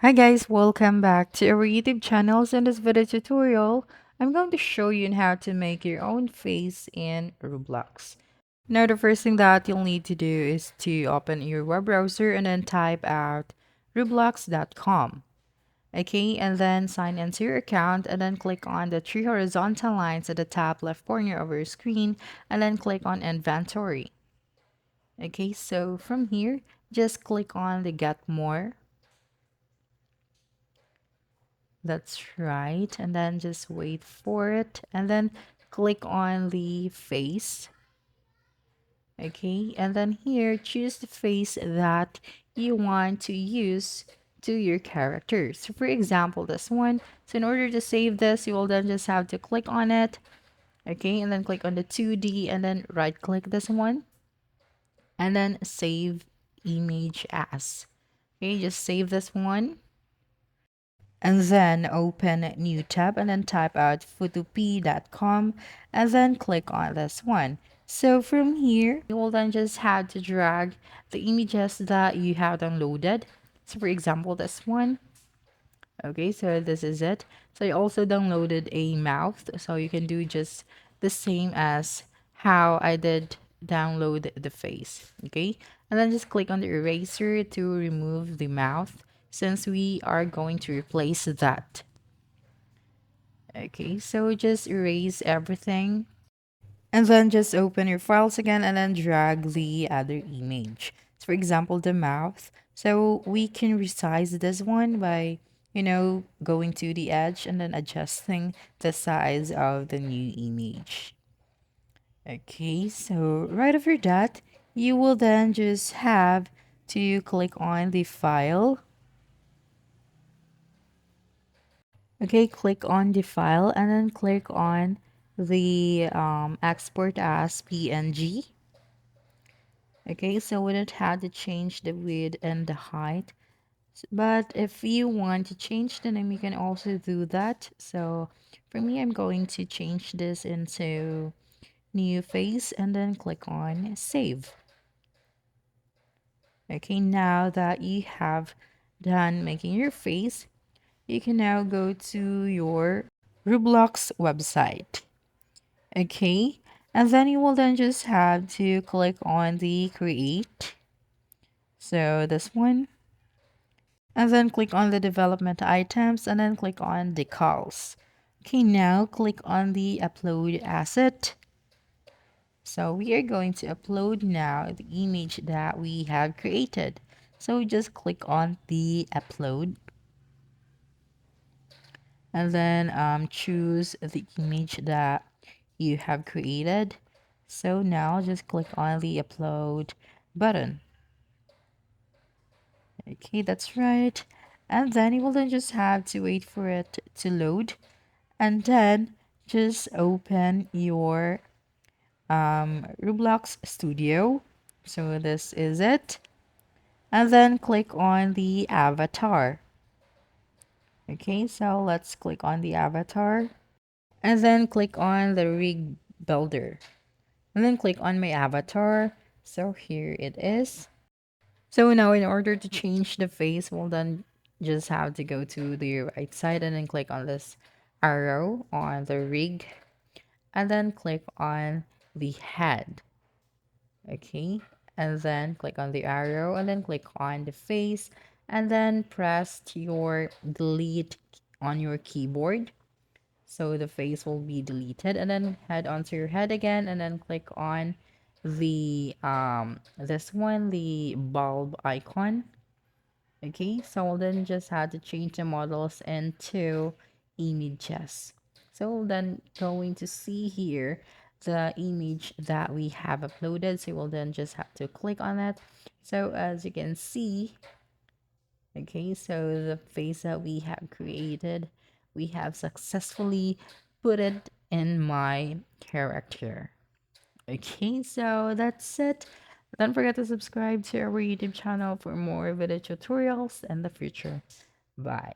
Hi guys, welcome back to our YouTube channels. In this video tutorial, I'm going to show you on how to make your own face in Roblox. Now the first thing that you'll need to do is to open your web browser and then type out roblox.com. Okay, and then sign into your account and then click on the three horizontal lines at the top left corner of your screen and then click on inventory. Okay, so from here, just click on the get more. That's right. And then just wait for it. And then click on the face. Okay. And then here, choose the face that you want to use to your character. So for example, this one. So in order to save this, you will then just have to click on it. Okay. And then click on the 2D and then right click this one. And then save image as. Okay. Just save this one. And then open new tab and then type out photop.com and then click on this one. So from here, you will then just have to drag the images that you have downloaded. So for example, this one. Okay, so this is it. So I also downloaded a mouth, so you can do just the same as how I did download the face. Okay, and then just click on the eraser to remove the mouth since we are going to replace that. Okay, so just erase everything and then just open your files again and then drag the other image. So for example, the mouth. So we can resize this one by, going to the edge and then adjusting the size of the new image. Okay, so right after that, you will then just have to click on the file. Okay, click on the file and then click on the export as PNG. Okay, so we don't have to change the width and the height. But if you want to change the name, you can also do that. So for me, I'm going to change this into new face and then click on save. Okay, now that you have done making your face, you can now go to your Roblox website. Okay, and then you will then just have to click on the create. So this one, and then click on the development items and then click on decals. Okay, now click on the upload asset. So we are going to upload now the image that we have created. So just click on the upload and then choose the image that you have created. So now just click on the upload button. Okay, that's right. And then you will then just have to wait for it to load and then just open your Roblox Studio. So this is it. And then click on the avatar. Okay, so let's click on the avatar and then click on the rig builder and then click on my avatar. So here it is. So now in order to change the face, we'll then just have to go to the right side and then click on this arrow on the rig and then click on the head. Okay, and then click on the arrow and then click on the face and then press your delete on your keyboard. So the face will be deleted and then head onto your head again and then click on the this one, the bulb icon. Okay, so we'll then just have to change the models into images. So we'll then going to see here the image that we have uploaded. So we'll then just have to click on it. So as you can see, okay, so the face that we have created, we have successfully put it in my character. Okay, so that's it. Don't forget to subscribe to our YouTube channel for more video tutorials in the future. Bye.